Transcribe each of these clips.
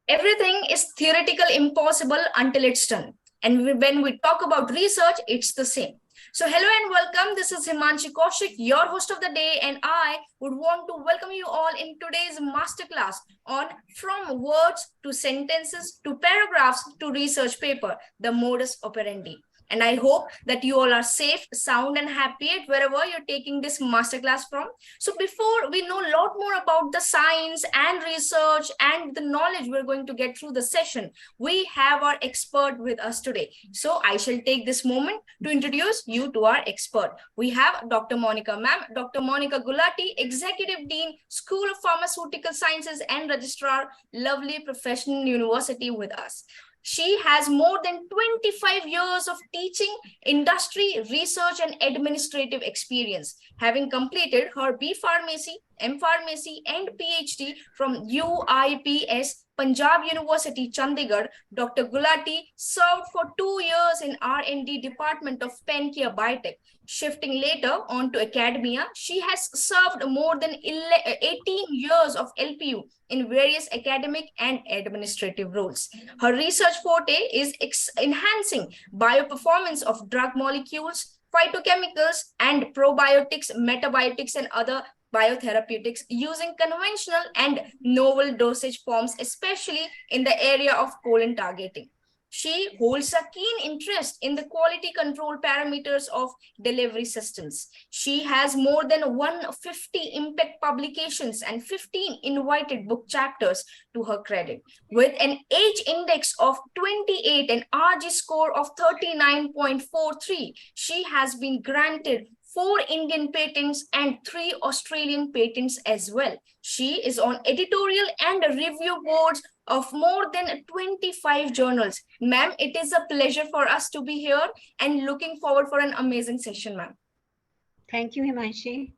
Everything is theoretical impossible until it's done. And when we talk about research, it's the same. So hello and welcome. This is Himanshi Kaushik, your host of the day, and I would want to welcome you all in today's masterclass on from words to sentences to paragraphs to research paper, the modus operandi. And I hope that you all are safe, sound, and happy at wherever you're taking this masterclass from. So before we know a lot more about the science and research and the knowledge we're going to get through the session, we have our expert with us today. So I shall take this moment to introduce you to our expert. We have Dr. Monica ma'am, Dr. Monica Gulati, Executive Dean, School of Pharmaceutical Sciences and Registrar, Lovely Professional University with us. She has more than 25 years of teaching, industry, research, and administrative experience, having completed her B Pharmacy, M Pharmacy, and PhD from UIPS, Punjab University, Chandigarh. Dr. Gulati served for 2 years in R&D department of Pencare Biotech. Shifting later on to academia, she has served more than 18 years of LPU in various academic and administrative roles. Her research forte is enhancing bioperformance of drug molecules, phytochemicals, and probiotics, metabiotics, and other biotherapeutics using conventional and novel dosage forms, especially in the area of colon targeting. She holds a keen interest in the quality control parameters of delivery systems. She has more than 150 impact publications and 15 invited book chapters to her credit. With an age index of 28 and RG score of 39.43, she has been granted 4 Indian patents and 3 Australian patents as well. She is on editorial and review boards of more than 25 journals. Ma'am, it is a pleasure for us to be here and looking forward for an amazing session, ma'am. Thank you, Himanshi.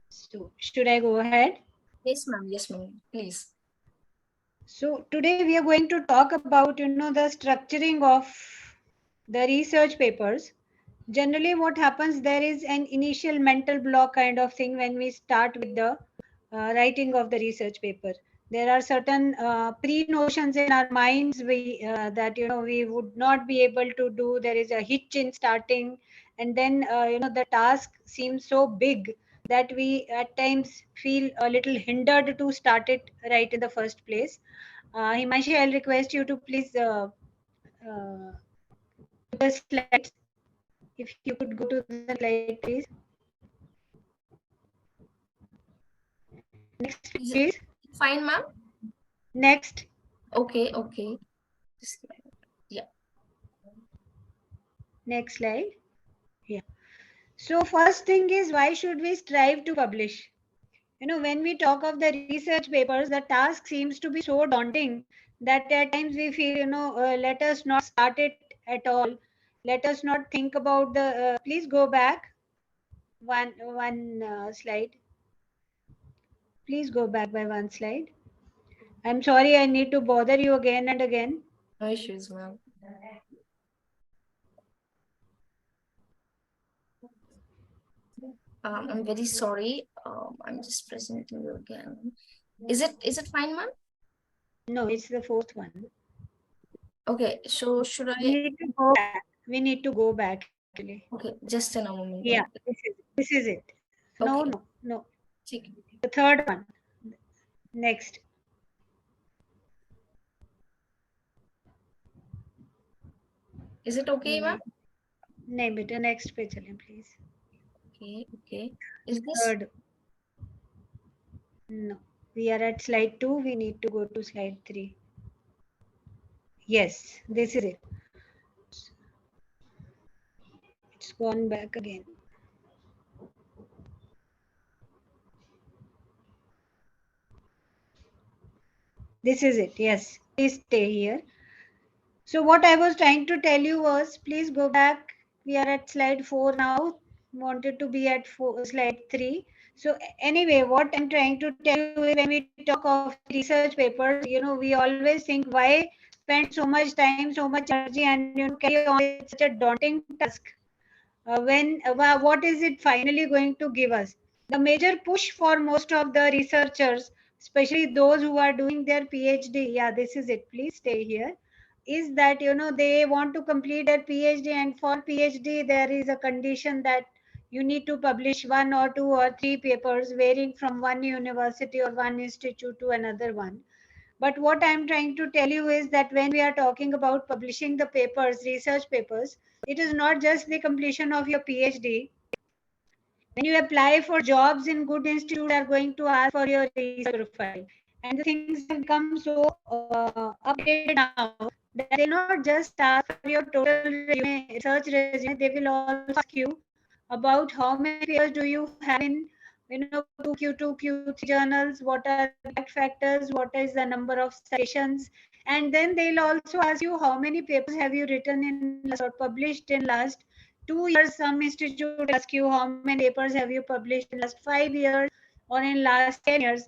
So, should I go ahead? Yes, ma'am. Yes, ma'am. Please. So, today we are going to talk about, the structuring of the research papers. Generally, what happens, there is an initial mental block kind of thing when we start with the writing of the research paper. There are certain pre-notions in our minds that we would not be able to do. There is a hitch in starting, and then the task seems so big that we at times feel a little hindered to start it right in the first place. Himanshi, I'll request you to please the slides. If you could go to the slide, please. Next, please. Fine, ma'am. Next. Okay, okay. Yeah. Next slide. Yeah. So first thing is, why should we strive to publish? When we talk of the research papers, the task seems to be so daunting that at times we feel, let us not start it at all. Let us not think about the, please go back one slide. Please go back by one slide. I'm sorry, I need to bother you again and again. No issues, ma'am. I'm very sorry. I'm just presenting you again. Is it fine, ma'am? No, it's the fourth one. Okay, so should I? We need to go back. We need to go back actually. Okay, just in a moment. Yeah, this is it. No, Okay. no. Okay. The third one. Next. Is it okay, ma'am? No, beta, next page, please. Okay, okay. Is this third? No, we are at slide 2. We need to go to slide 3. Yes, this is it. It's gone back again. This is it. Yes, please stay here. So what I was trying to tell you was, please go back. We are at slide 4 now. Wanted to be at slide 3. So anyway, what I'm trying to tell you is, when we talk of research papers, we always think, why spend so much time, so much energy, and carry on with such a daunting task? What is it finally going to give us? The major push for most of the researchers especially those who are doing their PhD. Yeah, this is it, please stay here. Is that they want to complete their PhD, and for PhD there is a condition that you need to publish 1 or 2 or 3 papers varying from one university or one institute to another one. But what I'm trying to tell you is that when we are talking about publishing the papers, research papers, it is not just the completion of your PhD. When you apply for jobs in good institutes, they are going to ask for your research profile. And the things have become so updated now that they will not just ask for your total resume, research resume, they will also ask you about how many papers do you have in Q2, Q3 journals, what are the impact factors, what is the number of citations, and then they'll also ask you how many papers have you written in last or published in last 2 years. Some institute ask you how many papers have you published in last 5 years or in last 10 years.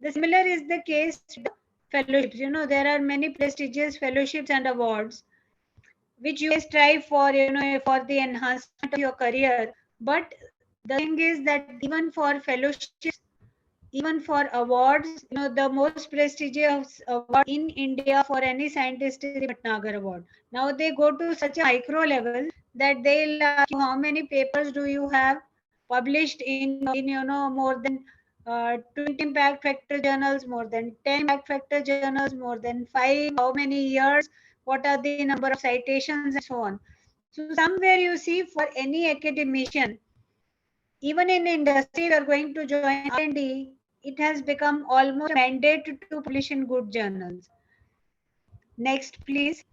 The similar is the case with the fellowships. There are many prestigious fellowships and awards which you may strive for, for the enhancement of your career. But the thing is that even for fellowships, even for awards, the most prestigious award in India for any scientist is the Bhatnagar Award. Now they go to such a micro level that they'll ask you how many papers do you have published in more than 20 impact factor journals, more than 10 impact factor journals, more than 5, how many years, what are the number of citations, and so on. So somewhere you see, for any academician, even in industry, we are going to join R&D, it has become almost a mandate to publish in good journals. Next, please.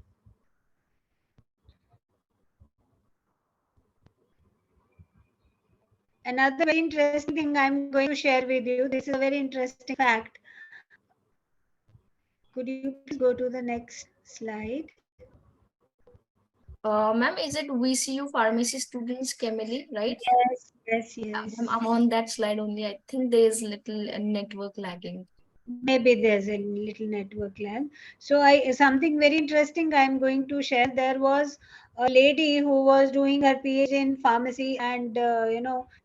Another very interesting thing I'm going to share with you. This is a very interesting fact. Could you please go to the next slide? Ma'am, is it VCU pharmacy students, Camille, right? Yes, yes, yes. I'm on that slide only. I think there is little network lagging. Maybe there's a little network lag. So I something very interesting I'm going to share. There was a lady who was doing her PhD in pharmacy, and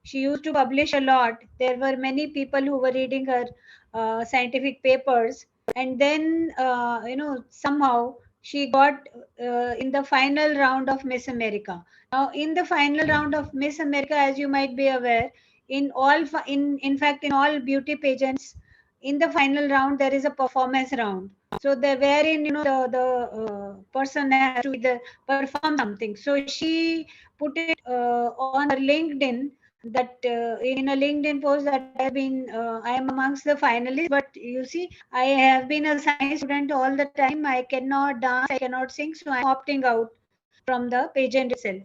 she used to publish a lot. There were many people who were reading her scientific papers, and then somehow she got in the final round of Miss America. Now, in the final round of Miss America, as you might be aware, in fact in all beauty pageants, in the final round there is a performance round. So the wherein the person has to either perform something. So she put it on her LinkedIn, that in a LinkedIn post, that I am amongst the finalists, but you see, I have been a science student all the time. I cannot dance, I cannot sing, so I'm opting out from the pageant itself.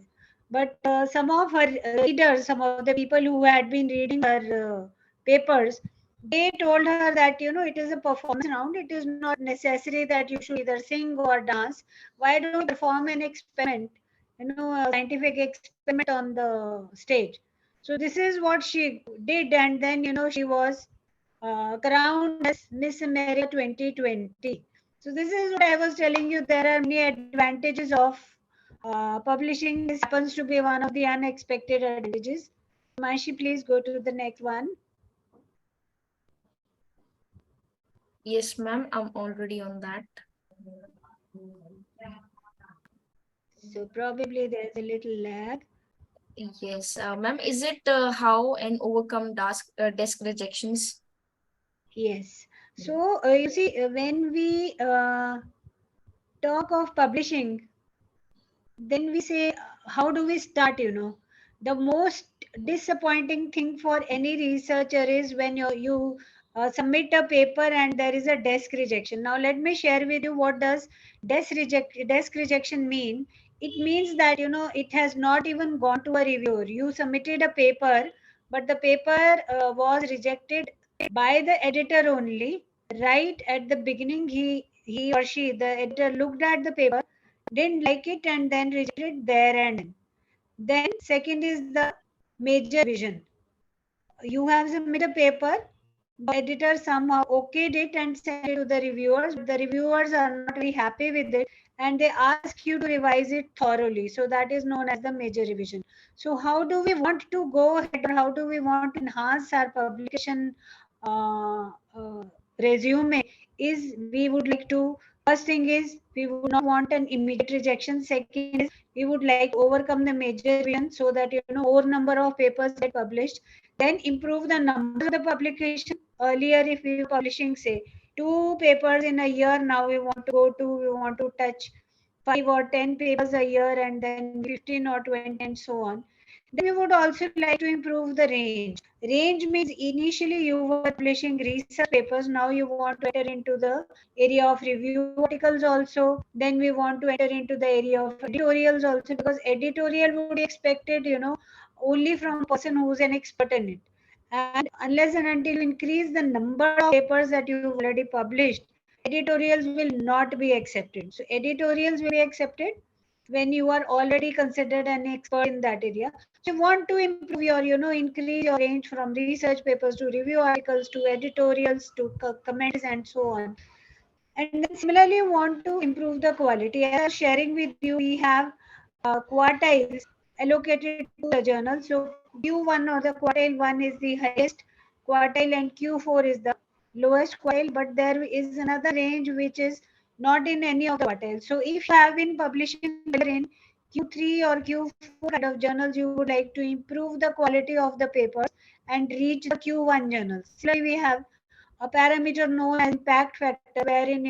But some of her readers, some of the people who had been reading her papers, they told her that it is a performance round. It is not necessary that you should either sing or dance. Why don't you perform an experiment, a scientific experiment on the stage? So this is what she did, and then she was crowned as Miss America 2020. So this is what I was telling you. There are many advantages of publishing. This happens to be one of the unexpected advantages. Manshi, please go to the next one. Yes, ma'am, I'm already on that. So probably there's a little lag. Yes, ma'am, is it how and overcome desk rejections? Yes. So you see, when we talk of publishing, then we say, how do we start? The most disappointing thing for any researcher is when you submit a paper and there is a desk rejection. Now let me share with you, what does desk rejection mean. It means that it has not even gone to a reviewer. You submitted a paper, but the paper was rejected by the editor only. Right at the beginning, he or she, the editor, looked at the paper, didn't like it, and then rejected there and then. Then second is the major revision. You have submitted a paper, the editor somehow okayed it and sent it to the reviewers, but the reviewers are not very happy with it, and they ask you to revise it thoroughly. So that is known as the major revision. So how do we want to go ahead, or how do we want to enhance our publication uh, uh, resume is we would like to, first thing is we would not want an immediate rejection. Second is we would like to overcome the major revision so that more number of papers get published. Then improve the numbers of the publication. Earlier, if we were publishing, say, 2 papers in a year, now we want to touch 5 or 10 papers a year, and then 15 or 20 and so on. Then we would also like to improve the range. Range means initially you were publishing research papers, now you want to enter into the area of review articles also. Then we want to enter into the area of editorials also, because editorial would be expected, only from a person who's an expert in it. And unless and until you increase the number of papers that you've already published, editorials will not be accepted. So editorials will be accepted when you are already considered an expert in that area. So you want to improve your, increase your range from research papers to review articles to editorials to comments and so on. And then similarly, you want to improve the quality. As I was sharing with you, we have quartiles allocated to the journal. So Q1 or the quartile 1 is the highest quartile and Q4 is the lowest quartile, but there is another range which is not in any of the quartiles. So if you have been publishing in Q3 or Q4 kind of journals, you would like to improve the quality of the papers and reach the Q1 journals. Similarly, we have a parameter known as impact factor, wherein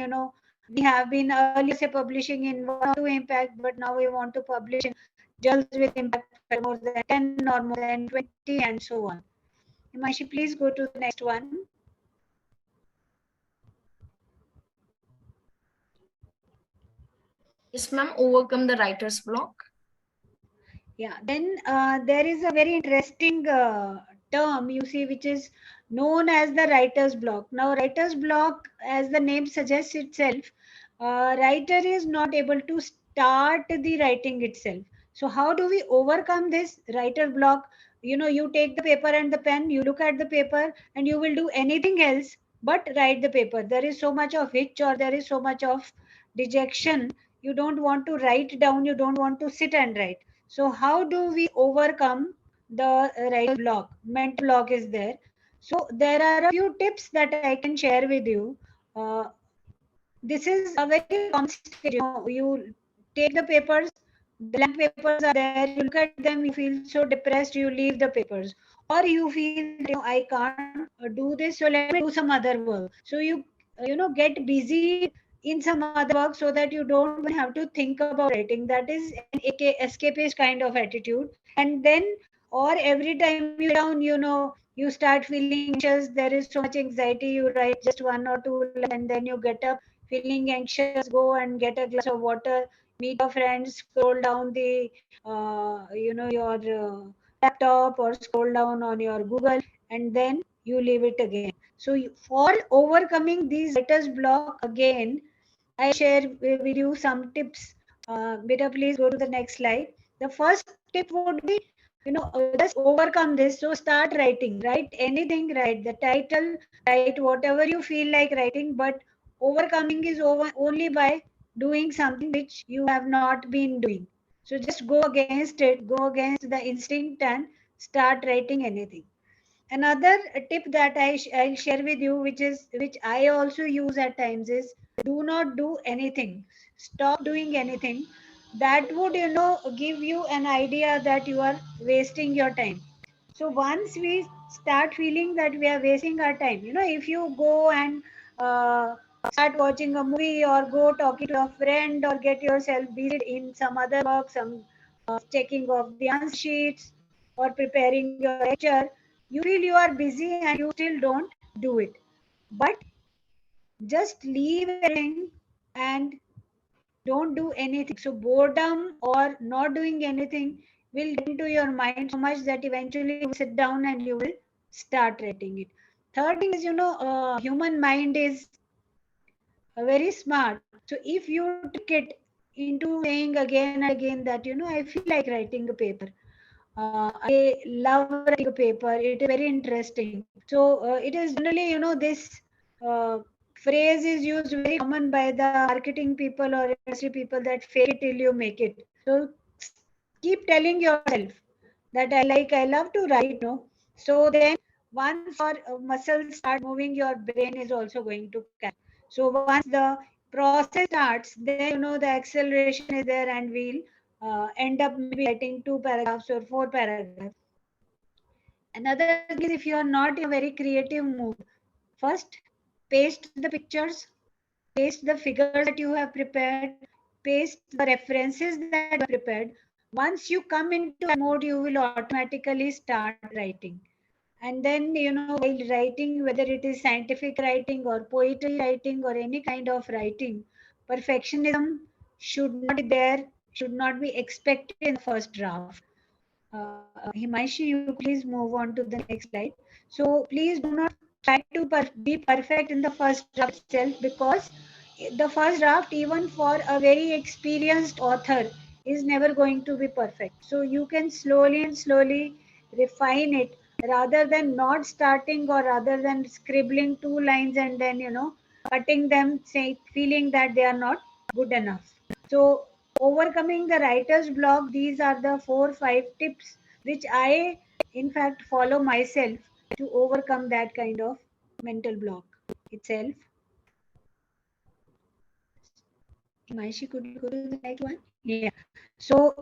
we have been earlier say publishing in 1 or 2 impact, but now we want to publish in journals with impact factor more than 10 or more than 20 and so on. Himashi, please go to the next one. Yes, ma'am. Overcome the writer's block. Yeah, then there is a very interesting term you see, which is known as the writer's block. Now, writer's block, as the name suggests itself, writer is not able to start the writing itself. So, how do we overcome this writer block? You take the paper and the pen, you look at the paper, and you will do anything else but write the paper. There is so much of hitch, or there is so much of dejection. You don't want to write down, you don't want to sit and write. So how do we overcome the writer's block? Mental block is there. So there are a few tips that I can share with you. This is a very common stage. You take the papers, the blank papers are there. You look at them, you feel so depressed, you leave the papers, or you feel that I can't do this, so let me do some other work. So you get busy in some other work so that you don't even have to think about writing. That is an escapist kind of attitude. And then, or every time you sit down, you start feeling anxious. There is so much anxiety. You write just 1 or 2 lines and then you get up feeling anxious. Go and get a glass of water. Meet your friends. Scroll down the, your laptop, or scroll down on your Google, and then you leave it again. So for overcoming these writer's block again, I share with you some tips. Beta, please go to the next slide. The first tip would be, just overcome this. So start writing. Write anything. Write the title. Write whatever you feel like writing. But overcoming is only by doing something which you have not been doing. So just go against it. Go against the instinct and start writing anything. Another tip that I'll share with you, which I also use at times, is do not do anything. Stop doing anything. That would give you an idea that you are wasting your time. So once we start feeling that we are wasting our time, if you go and start watching a movie, or go talking to a friend, or get yourself busy in some other work, some checking of the answer sheets, or preparing your lecture, you feel you are busy and you still don't do it. But just leave everything and don't do anything. So boredom or not doing anything will get into your mind so much that eventually you will sit down and you will start writing it. Third thing is, human mind is very smart. So if you trick it into saying again and again that, I feel like writing a paper. I love writing a paper. It is very interesting. So it is generally, this phrase is used very common by the marketing people or industry people, that fake it till you make it. So keep telling yourself that I love to write. No, so then once your muscles start moving, your brain is also going to catch. So once the process starts, then the acceleration is there, and we'll end up maybe writing 2 paragraphs or 4 paragraphs. Another thing is, if you are not in a very creative mood, first paste the pictures, paste the figures that you have prepared, paste the references that you have prepared. Once you come into that mode, you will automatically start writing. And then, while writing, whether it is scientific writing or poetry writing or any kind of writing, perfectionism should not be there, should not be expected in the first draft. Himanshi, you could please move on to the next slide. So please do not try to be perfect in the first draft itself, because the first draft, even for a very experienced author, is never going to be perfect. So you can slowly and slowly refine it, rather than not starting, or rather than scribbling 2 lines and then cutting them, say, feeling that they are not good enough. So overcoming the writer's block, these are the 4 5 tips which I in fact follow myself to overcome that kind of mental block itself. Himanshi, could you go to the next one? Yeah. So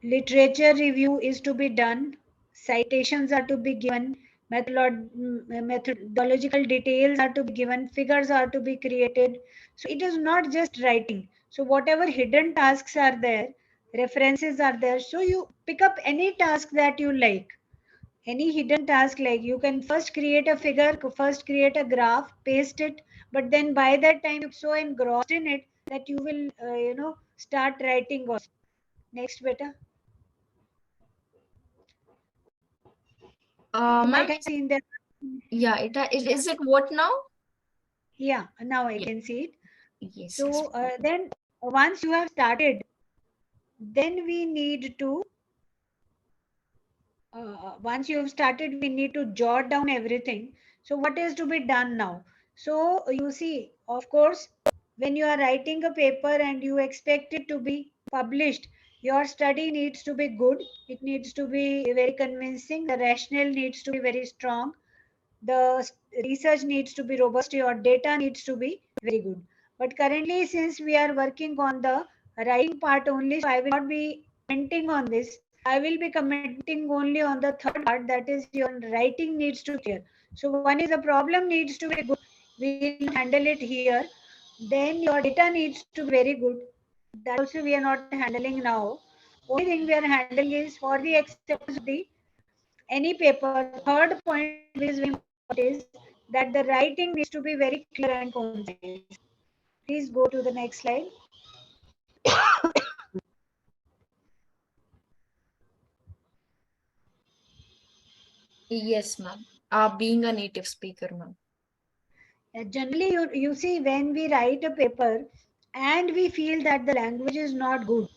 literature review is to be done, citations are to be given, methodological details are to be given, figures are to be created. So it is not just writing. So whatever hidden tasks are there, references are there, so you pick up any task that you like, any hidden task. Like, you can first create a figure, first create a graph, paste it, but then by that time you're so engrossed in it that you will start writing also. Next, beta. You Ma'am, might have seen that. yeah, is it what now? Yeah, now I Yeah. can see it. Yes, yes. So then once you have started, then we need to once you have started, we need to jot down everything. So what is to be done now? So you see, of course, when you are writing a paper and you expect it to be published, your study needs to be good, it needs to be very convincing, the rationale needs to be very strong, the research needs to be robust, your data needs to be very good. But currently, since we are working on the writing part only, so I will not be commenting on this. I will be commenting only on the third part, that is, your writing needs to be clear. So one is, the problem needs to be good, we will not handle it here. Then your data needs to be very good, that also we are not handling now. Only thing we are handling is, for the acceptance of the any paper, the third point which is very important is that the writing needs to be very clear and concise. Please go to the next slide. Yes, ma'am. Being a native speaker, ma'am. Generally, you see, when we write a paper and we feel that the language is not good,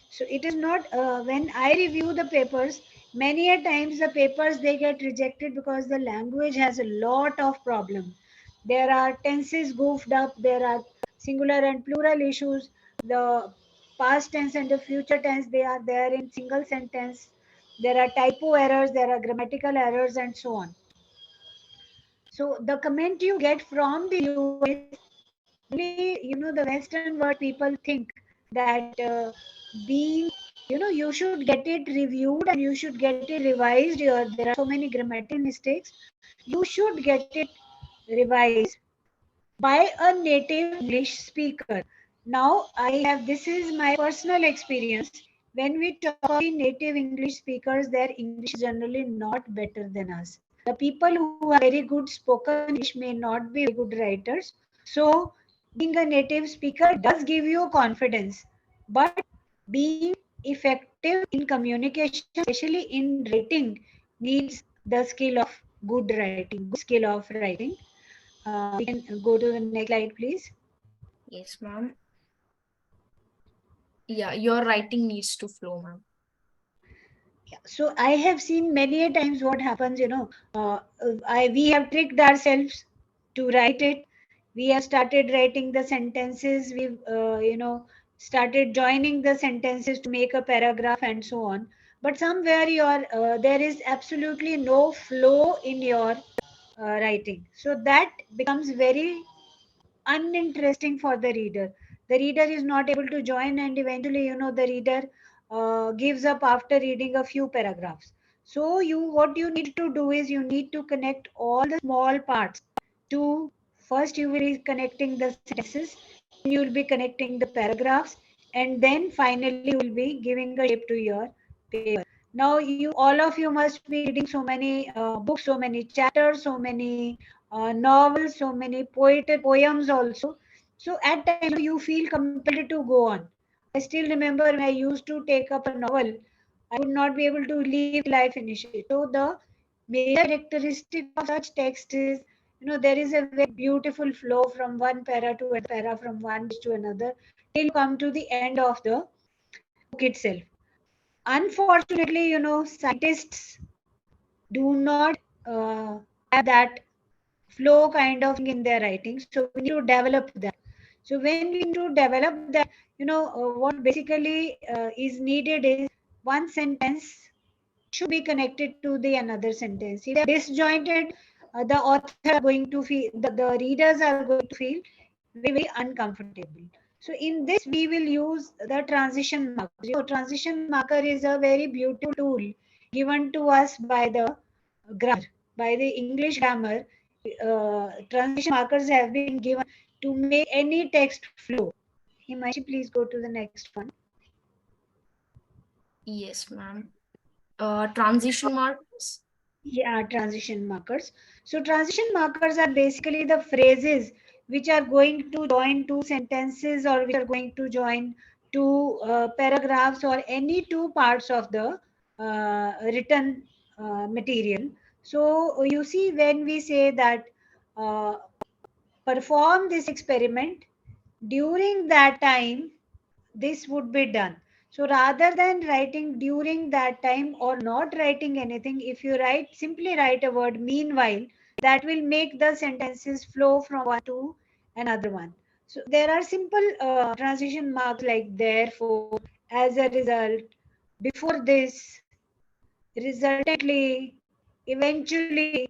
so it is not, when I review the papers, many a times the papers, they get rejected because the language has a lot of problem. There are tenses goofed up, there are singular and plural issues, the past tense and the future tense, they are there in single sentence, there are typo errors, there are grammatical errors, and so on. So the comment you get from the viewer is, generally, the Western world people think that being, you should get it reviewed and you should get it revised. There are so many grammatical mistakes. You should get it revised by a native English speaker. Now, this is my personal experience. When we talk of the native English speakers, their English is generally not better than us. The people who are very good spoken English may not be very good writers. So, being a native speaker does give you confidence, but being effective in communication, especially in writing, needs the skill of good writing, good skill of writing. We can go to the next slide, please. Yes, ma'am. Yeah, your writing needs to flow, ma'am. Yeah. So I have seen many a times what happens, we have tricked ourselves to write it. We have started writing the sentences. We've, started joining the sentences to make a paragraph and so on. But somewhere there is absolutely no flow in your writing. So that becomes very uninteresting for the reader. The reader is not able to join, and eventually, the reader gives up after reading a few paragraphs. So what you need to do is you need to connect all the small parts to first you will be connecting the sentences, then you will be connecting the paragraphs, and then finally you will be giving a shape to your paper. Now you all of you must be reading so many books, so many chapters, so many novels, so many poems also. So at times you feel compelled to go on. I still remember when I used to take up a novel, I would not be able to leave till I finish it. So the major characteristic of such text is, there is a very beautiful flow from one para to another para, from one page to another, till you come to the end of the book itself. Unfortunately, scientists do not have that flow kind of thing in their writing. So we need to develop that. So when we need to develop that, what basically is needed is one sentence should be connected to the another sentence. If they are disjointed, the author are going to feel, the readers are going to feel very, very uncomfortable. So in this, we will use the transition markers. Transition marker is a very beautiful tool given to us by the grammar, by the English grammar. Transition markers have been given to make any text flow. Himashi, please go to the next one. Yes, ma'am. Transition marks. Yeah, transition markers. So transition markers are basically the phrases which are going to join two sentences, or which are going to join two paragraphs, or any two parts of the written material. So you see, when we say that uh, perform this experiment, during that time this would be done. So rather than writing during that time or not writing anything, if you simply write a word meanwhile, that will make the sentences flow from one to another one. So there are simple transition marks like therefore, as a result, before this, resultantly, eventually,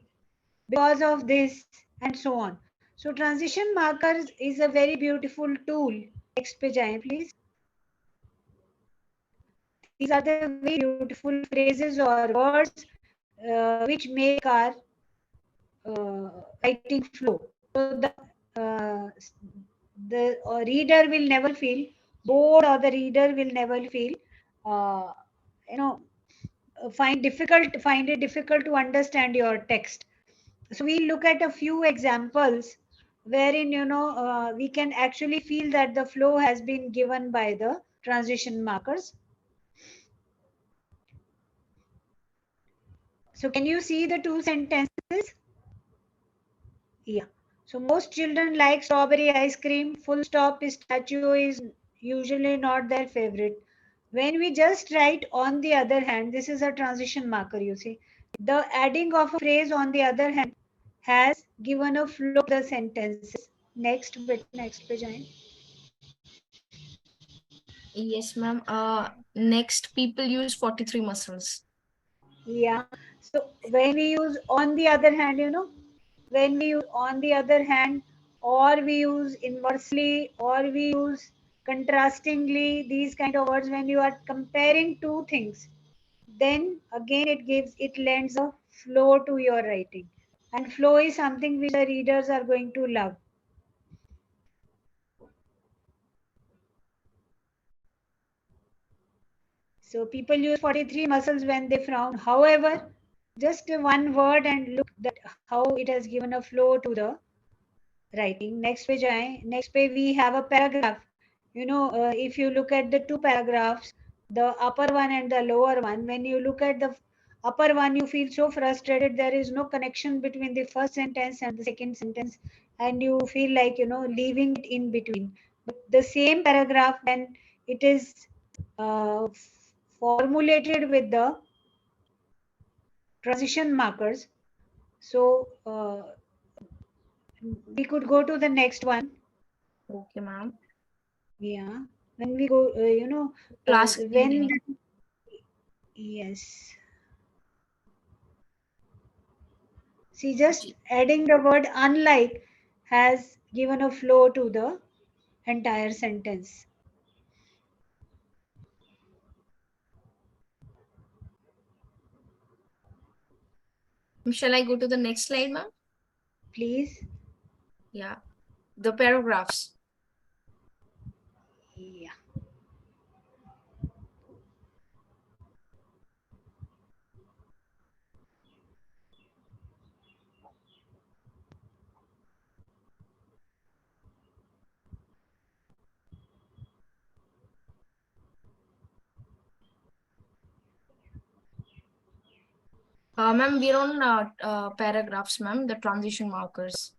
because of this, and so on. So transition markers is a very beautiful tool. Next page, please. These are the very beautiful phrases or words which make our writing flow. So the reader will never feel bored, or the reader will never feel uh, you know find it difficult to understand your text. So we look at a few examples wherein we can actually feel that the flow has been given by the transition markers. So can you see the two sentences? Yeah. So most children like strawberry ice cream. Full stop, pistachio is usually not their favorite. When we just write on the other hand, this is a transition marker, you see. The adding of a phrase on the other hand has given a flow to the sentences. Next, next page. Yes, ma'am. Next, people use 43 muscles. Yeah. So when we use on the other hand, when we use on the other hand, or we use inversely, or we use contrastingly, these kind of words, when you are comparing two things, then again it lends a flow to your writing. And flow is something which the readers are going to love. So people use 43 muscles when they frown. However, just one word and look that how it has given a flow to the writing. Next page we have a paragraph. If you look at the two paragraphs, the upper one and the lower one, when you look at the upper one, you feel so frustrated. There is no connection between the first sentence and the second sentence, and you feel like leaving it in between. But the same paragraph, when it is uh, formulated with the transition markers, so we could go to the next one. Okay, ma'am. Yeah. when we go, Class when, evening. yes. See, just adding the word unlike has given a flow to the entire sentence. Shall I go to the next slide, ma'am? Please. Yeah, the paragraphs. Yeah. Ma'am, we're on paragraphs, ma'am, the transition markers.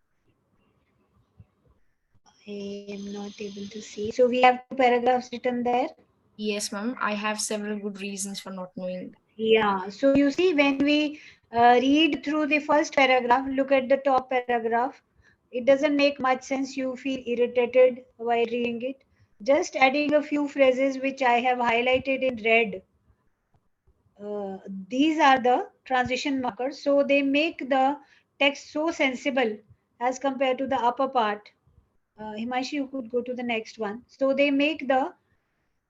I am not able to see. So we have two paragraphs written there. Yes, ma'am. I have several good reasons for not knowing. Yeah. So you see, when we read through the first paragraph, look at the top paragraph. It doesn't make much sense. You feel irritated while reading it. Just adding a few phrases which I have highlighted in red. These are the transition markers. So they make the text so sensible as compared to the upper part. Himashi, you could go to the next one. So they make the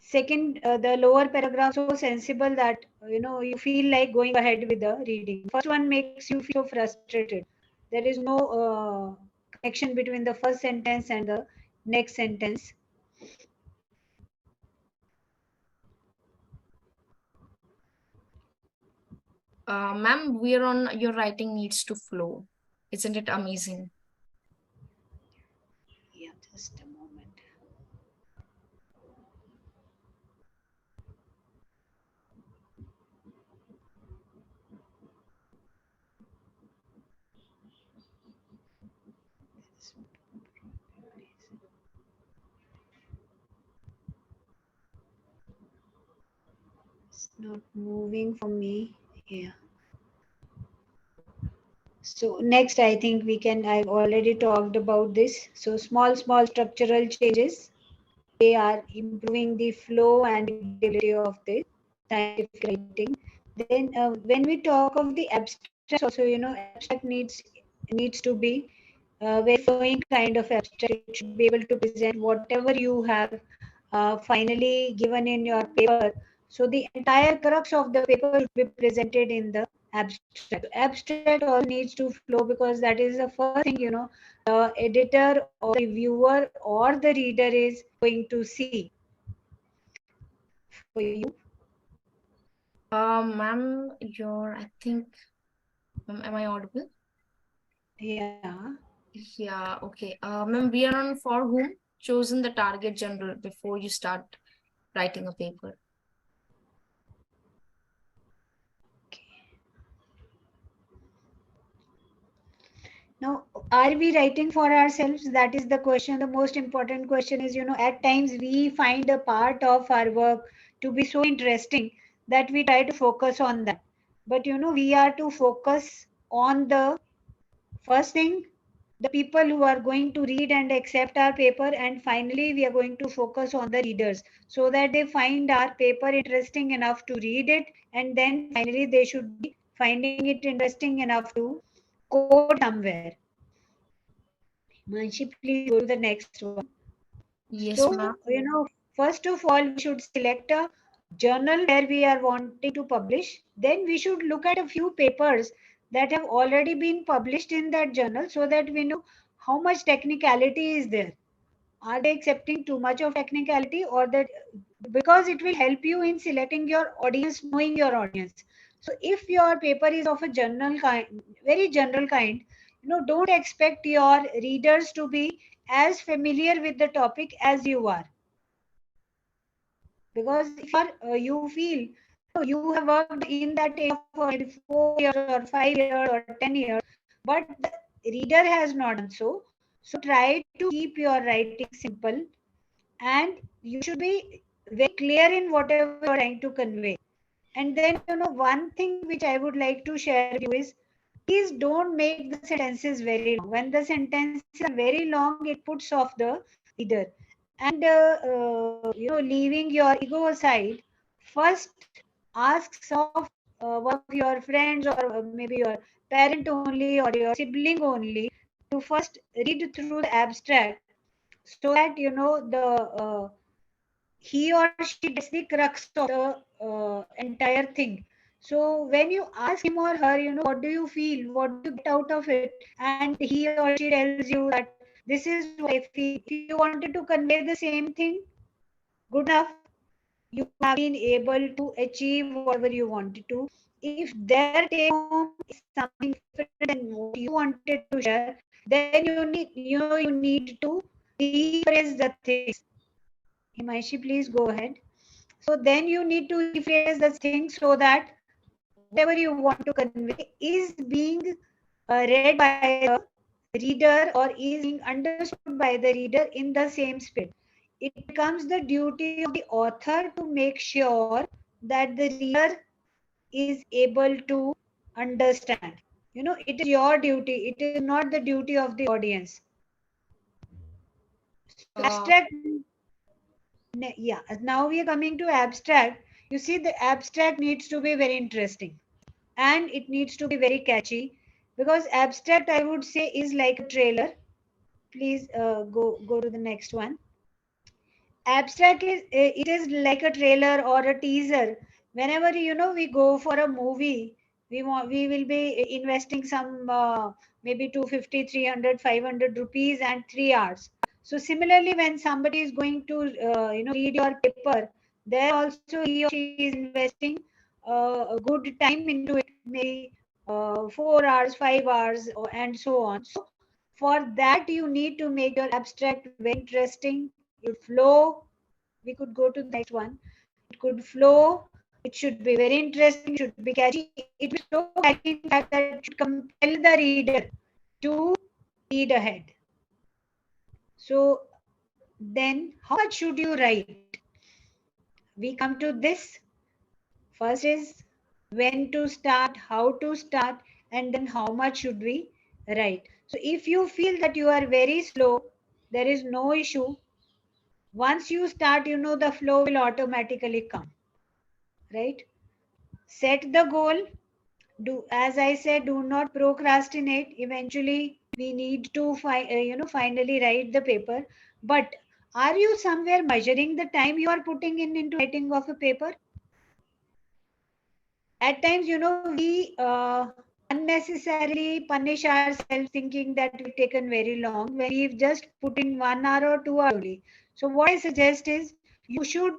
second, the lower paragraph so sensible that you feel like going ahead with the reading. The first one makes you feel so frustrated. There is no connection between the first sentence and the next sentence. Ma'am, we're on your writing needs to flow. Isn't it amazing? Yeah, just a moment. It's not moving for me. Yeah. So next, I think we can, I've already talked about this. So small structural changes, they are improving the flow and readability of the scientific writing. Then when we talk of the abstract also, abstract needs to be very flowing kind of abstract. It should be able to present whatever you have finally given in your paper. So the entire crux of the paper should be presented in the abstract. Abstract all needs to flow because that is the first thing the editor or the viewer or the reader is going to see for you. Ma'am, I think, ma'am, am I audible? Yeah. Yeah, okay. Ma'am, we are on for whom? Chosen the target general before you start writing a paper. Now, are we writing for ourselves? That is the question. The most important question is, at times we find a part of our work to be so interesting that we try to focus on that. But, we are to focus on the first thing, the people who are going to read and accept our paper, and finally we are going to focus on the readers so that they find our paper interesting enough to read it, and then finally they should be finding it interesting enough to quote somewhere. Manshi, please go to the next one. Yes, So, ma'am. first of all, we should select a journal where we are wanting to publish. Then we should look at a few papers that have already been published in that journal so that we know how much technicality is there. Are they accepting too much of technicality, or that, because it will help you in selecting your audience, knowing your audience. So if your paper is of a general kind, very general kind, don't expect your readers to be as familiar with the topic as you are. Because if you feel you have worked in that area for maybe 4 years or 5 years or 10 years, but the reader has not done so. So try to keep your writing simple, and you should be very clear in whatever you are trying to convey. And then, one thing which I would like to share with you is, please don't make the sentences very long. When the sentences are very long, it puts off the reader. And leaving your ego aside, first ask some of one of your friends, or maybe your parent only or your sibling only, to first read through the abstract, so that the he or she gets the crux of the entire thing. So when you ask him or her, what do you feel, what do you get out of it, and he or she tells you that this is what I feel, if you wanted to convey the same thing, good enough, you have been able to achieve whatever you wanted to. If their take home is something different than what you wanted to share, then you need to rephrase the things. Himashi, please go ahead. So then you need to rephrase the thing so that whatever you want to convey is being read by the reader, or is being understood by the reader in the same spirit. It becomes the duty of the author to make sure that the reader is able to understand. It is your duty, it is not the duty of the audience. So Uh, abstract, yeah, now we are coming to abstract. You see, the abstract needs to be very interesting, and it needs to be very catchy, because abstract, I would say, is like a trailer. Please go to the next one. Abstract is, it is like a trailer or a teaser. Whenever we go for a movie, we will be investing some maybe 250, 300, 500 rupees and 3 hours. So similarly, when somebody is going to read your paper, there also he or she is investing a good time into it, maybe 4 hours, 5 hours, and so on. So for that, you need to make your abstract very interesting. It flow. We could go to the next one. It could flow. It should be very interesting. It should be catchy. It will be so catchy, in fact, that it should compel the reader to read ahead. So then, how much should you write? We come to this. First is when to start, how to start, and then how much should we write. So if you feel that you are very slow, there is no issue. Once you start, the flow will automatically come, right? Set the goal. Do, as I said, do not procrastinate. Eventually we need to finally write the paper. But are you somewhere measuring the time you are putting in into writing of a paper? At times, we unnecessarily punish ourselves, thinking that we've taken very long when we've just put in 1 hour or 2 hours only. So what I suggest is, you should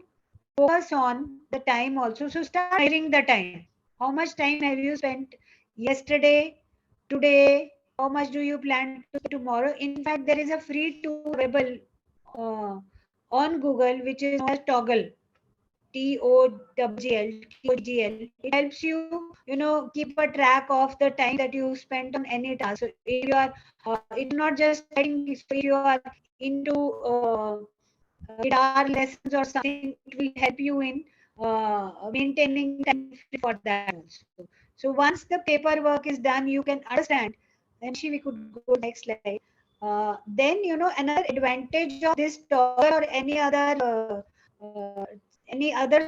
focus on the time also. So start measuring the time. How much time have you spent yesterday, today? How much do you plan to spend tomorrow? In fact, there is a free tool available uh, on Google, which is known as Toggle. TOGGL. It helps you, keep a track of the time that you spent on any task. So if you are, it's not just writing. So if you are into guitar lessons or something, it will help you in maintaining time for that also. So once the paperwork is done, you can understand. Then we could go next slide. Then another advantage of this toggle, or any other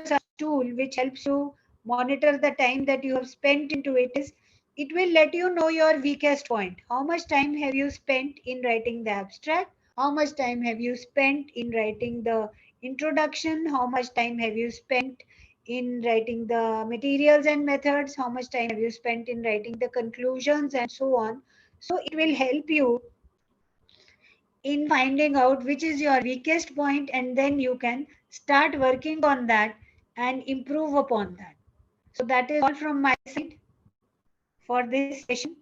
such tool which helps you monitor the time that you have spent into it, is it will let you know your weakest point. How much time have you spent in writing the abstract? How much time have you spent in writing the introduction? How much time have you spent in writing the materials and methods? How much time have you spent in writing the conclusions, and so on? So it will help you in finding out which is your weakest point, and then you can start working on that and improve upon that. So that is all from my side for this session.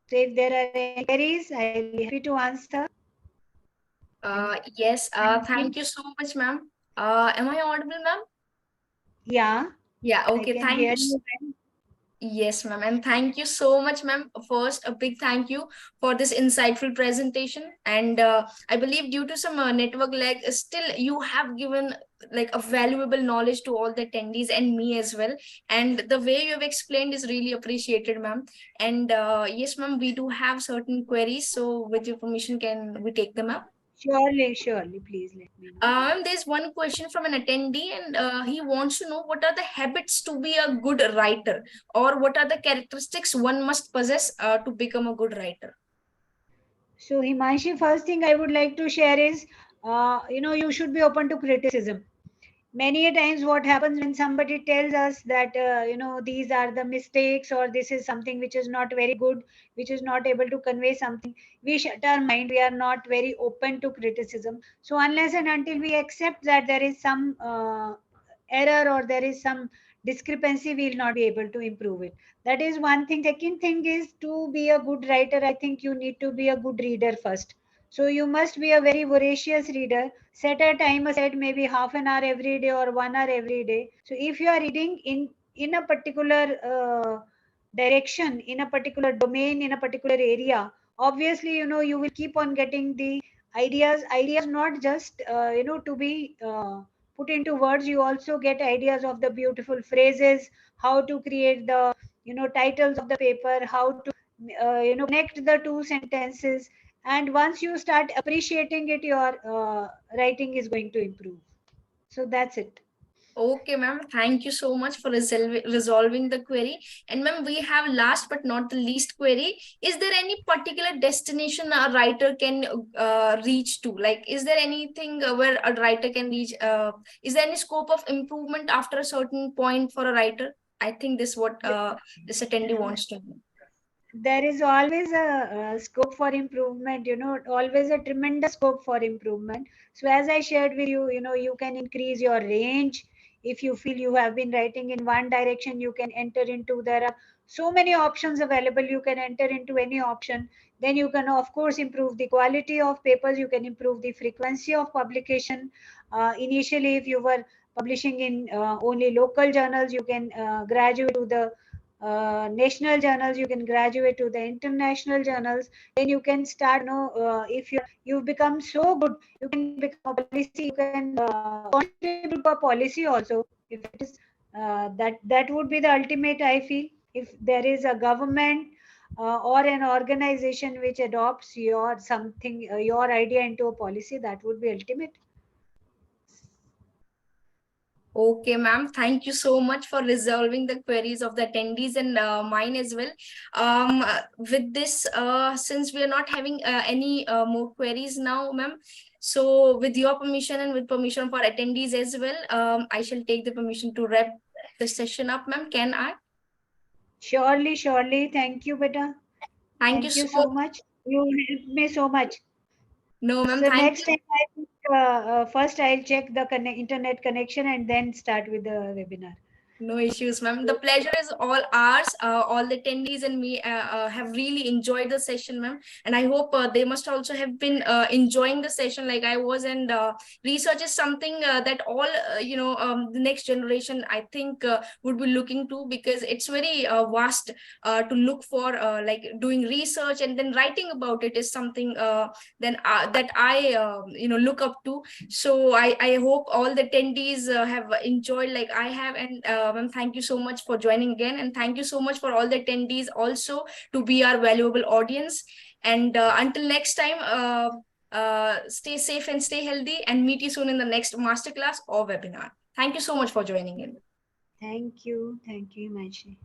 So if there are any queries, I'll be happy to answer. yes, And thank you so much, ma'am. Am I audible, ma'am? yeah, Yeah, I okay, can thank hear you. you well. Yes, ma'am. And thank you so much, ma'am. First, a big thank you for this insightful presentation. And I believe due to some network lag, still you have given like a valuable knowledge to all the attendees and me as well. And the way you have explained is really appreciated, ma'am. And yes, ma'am, we do have certain queries. So with your permission, can we take them up? Surely, please let me know. There's one question from an attendee, and he wants to know what are the habits to be a good writer, or what are the characteristics one must possess to become a good writer. So, Himanshi, first thing I would like to share is, you should be open to criticism. Many a times what happens when somebody tells us that, these are the mistakes or this is something which is not very good, which is not able to convey something, we shut our mind. We are not very open to criticism. So unless and until we accept that there is some error or there is some discrepancy, we will not be able to improve it. That is one thing. Second thing is, to be a good writer, I think you need to be a good reader first. So you must be a very voracious reader. Set a time aside, maybe half an hour every day or 1 hour every day. So if you are reading in a particular direction, in a particular domain, in a particular area, obviously you will keep on getting the ideas not just to be put into words. You also get ideas of the beautiful phrases, how to create the titles of the paper, how to connect the two sentences. And once you start appreciating it, your writing is going to improve. So that's it. Okay, ma'am. Thank you so much for resolving the query. And ma'am, we have last but not the least query. Is there any particular destination a writer can reach to? Like, is there anything where a writer can reach? Is there any scope of improvement after a certain point for a writer? I think this what this attendee wants to know. There is always a scope for improvement, always a tremendous scope for improvement. So as I shared with you, you can increase your range. If you feel you have been writing in one direction, you can enter into, there are so many options available, you can enter into any option. Then you can of course improve the quality of papers, you can improve the frequency of publication. Initially, if you were publishing in only local journals, you can graduate to the national journals, you can graduate to the international journals. Then you can start, if you've become so good, you can become a policy, you can contribute to a policy also. If it is that would be the ultimate, I feel. If there is a government or an organization which adopts your something, your idea into a policy, that would be ultimate. Okay, ma'am. Thank you so much for resolving the queries of the attendees and mine as well. With this, since we are not having any more queries now, ma'am, so with your permission and with permission for attendees as well, I shall take the permission to wrap the session up, ma'am. Can I? Surely. Thank you, beta. Thank you Thank you so. so much. You helped me so much. No, ma'am. So Thank next you. time, I think first I'll check the internet connection and then start with the webinar. No issues, ma'am. The pleasure is all ours. All the attendees and me have really enjoyed the session, ma'am. And I hope they must also have been enjoying the session like I was. And research is something that all, the next generation, I think, would be looking to, because it's very vast to look for, like doing research and then writing about it is something then that I, look up to. So I hope all the attendees have enjoyed like I have. And ma'am, thank you so much for joining again. And thank you so much for all the attendees also to be our valuable audience. And until next time, stay safe and stay healthy, and meet you soon in the next masterclass or webinar. Thank you so much for joining in. Thank you, Himanshi.